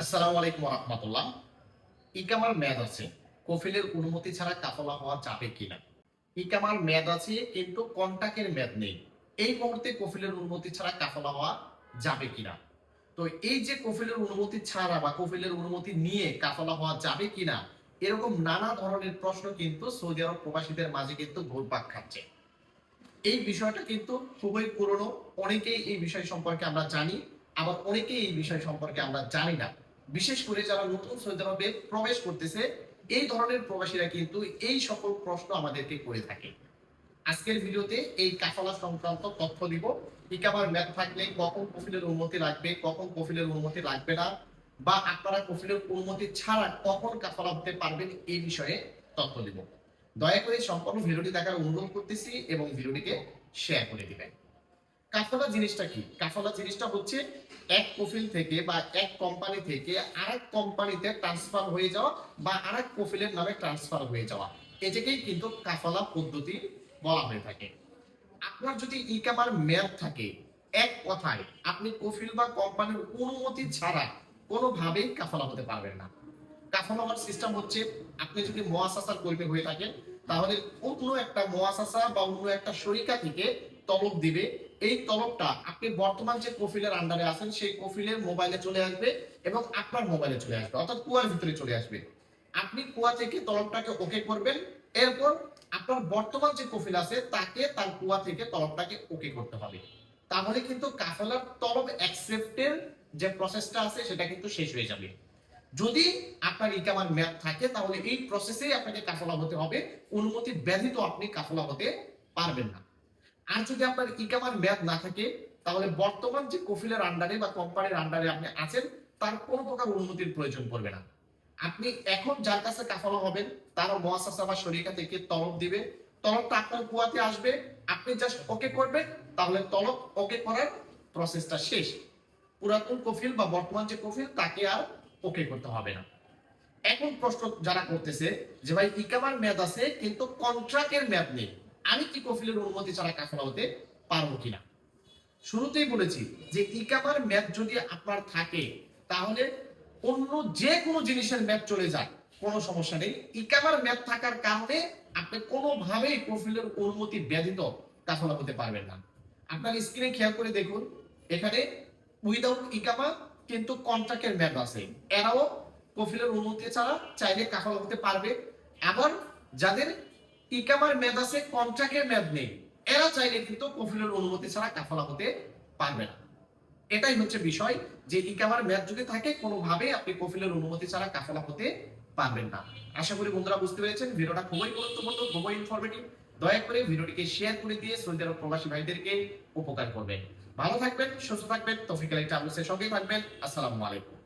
আসসালামু আলাইকুম ওয়া রাহমাতুল্লাহ। ইকামার মেয়াদ আছে, কফিলের অনুমতি ছাড়া কাফলা হওয়া যাবে কিনা? ইকামার মেয়াদ আছে কিন্তু কন্ট্রাক্টের মেয়াদ নেই। এই মুহূর্তে কফিলের অনুমতি ছাড়া কাফলা হওয়া যাবে কিনা? তো এই যে কফিলের অনুমতি ছাড়া বা কফিলের অনুমতি নিয়ে কাফলা হওয়া যাবে কিনা, এরকম নানা ধরনের প্রশ্ন কিন্তু সৌদি আরব প্রবাসীদের মাঝে কিন্তু ঘুরপাক খাচ্ছে। এই বিষয়টা কিন্তু খুবই পুরনো। অনেকেই এই বিষয় সম্পর্কে আমরা জানি, আবার অনেকেই এই বিষয় সম্পর্কে আমরা জানি না। বিশেষ করে যারা নতুন সৌদি আরবে প্রবেশ করতেছে, এই ধরনের প্রবাসীরা কিন্তু এই সকল প্রশ্ন আমাদেরকে করে থাকে। আজকের ভিডিওতে এই কাফালা সংক্রান্ত তথ্য দিব। ইকামার মেয়াদ থাকলে কখন কফিলের অনুমতি লাগবে, কখন কফিলের অনুমতি লাগবে না, বা আপনারা কফিলের অনুমতি ছাড়া কখন কাফালা হতে পারবেন, এই বিষয়ে তথ্য দিব। দয়া করে সম্পূর্ণ ভিডিওটি দেখার অনুরোধ করতেছি এবং ভিডিওটিকে শেয়ার করে দিবেন। কাফালা জিনিসটা কি? কাফালা জিনিসটা হচ্ছে এক কফিল থেকে বা এক কোম্পানি থেকে আরেক কোম্পানিতে ট্রান্সফার হয়ে যাওয়া বা আরেক কফিলের নামে ট্রান্সফার হয়ে যাওয়া, এটাকেই কিন্তু কাফালা পদ্ধতি বলা হয়ে থাকে। আপনার যদি ইকামার মেয়াদ থাকে, এক কথায় আপনি কফিল বা কোম্পানির অনুমতি ছাড়া কোনোভাবেই কাফালা হতে পারবেন না। কাফালা হওয়ার সিস্টেম হচ্ছে, আপনি যদি মুআসাসার কর্মী হয়ে থাকেন, তাহলে অন্য একটা মুআসাসা বা অন্য একটা শরিকা থেকে তলব দিবে। এই তলবটা আপনি বর্তমান যে কফিলের আন্ডারে আছেন সেই কফিলের মোবাইলে চলে আসবে এবং আপনার মোবাইলে চলে আসবে, অর্থাৎ কুয়ার ভিতরে চলে আসবে। আপনি কুয়া থেকে তলবটাকে ওকে করবেন, এরপর আপনার বর্তমান যে কফিল আছে তাকে তার কুয়া থেকে তলবটাকে ওকে করতে হবে। তাহলে কিন্তু কাফালার তলব অ্যাকসেপ্টের যে প্রসেসটা আছে সেটা কিন্তু শেষ হয়ে যাবে। যদি আপনার ইকামার মেয়াদ থাকে তাহলে এই প্রসেসেই আপনাকে কাফালা হতে হবে, অনুমতি ব্যতীত আপনি কাফালা হতে পারবেন না। আর যদি আপনার ইকামার মেয়াদ না থাকে, তাহলে বর্তমান যে কফিলের আন্ডারে বা কোম্পানির আন্ডারে আপনি আছেন তার কোনো প্রকার অনুমতির প্রয়োজন পড়বে না। আপনি এখন যার কাছে কাফালা হবেন তার মুআসাসা বা শরিকা থেকে তলব দিবে, তলবটা আপনার কুয়াতে আসবে, আপনি জাস্ট ওকে করবেন, তাহলে তলব ওকে করার প্রসেসটা শেষ। পুরাতন কফিল বা বর্তমান যে কফিল তাকে আর ওকে করতে হবে না। এখন প্রশ্ন যারা করতেছে যে ভাই ইকামার মেয়াদ আছে কিন্তু কন্ট্রাক্টের মেয়াদ নেই, আমি কি কফিলের অনুমতি ছাড়া কাফালা হতে পারবো কিনা? শুরুতেই বলেছি যে ইকামার মেয়াদ যদি আপনার থাকে তাহলে অন্য যে কোনো জিনিসের মেয়াদ চলে যায়, কোনো সমস্যা নেই। ইকামার মেয়াদ থাকার কারণে আপনি কোনোভাবেই কফিলের অনুমতি ব্যতীত কাফালা হতে পারবেন না। আপনার স্ক্রিনে খেয়াল করে দেখুন, এখানে উইদাউট ইকামা কিন্তু কন্ট্রাক্টের মেয়াদ আছে, এরাও কফিলের অনুমতি ছাড়া চাইলে কাফালা হতে পারবে। আবার যাদের ইকামার মেয়াদ আছে কন্ট্রাক্টের মেয়াদ নেই, এরা চাইলে কিন্তু কফিলের অনুমতি ছাড়া কাফালা হতে পারবে না। এটাই হচ্ছে বিষয়, যে ইকামার মেয়াদ যদি থাকে কোনোভাবেই আপনি কফিলের অনুমতি ছাড়া কাফালা হতে পারবেন না। আশা করি বন্ধুরা বুঝতে পেরেছেন, ভিডিওটা খুবই গুরুত্বপূর্ণ, খুবই ইনফরমেটিভ। দয়া করে ভিডিওটিকে শেয়ার করে দিয়ে সৌদি আরব প্রবাসী ভাইদেরকে উপকার করবেন। ভালো থাকবেন, সুস্থ থাকবেন, তৌফিক আলী ট্রাভেলসের সঙ্গেই থাকবেন। আসসালামু আলাইকুম।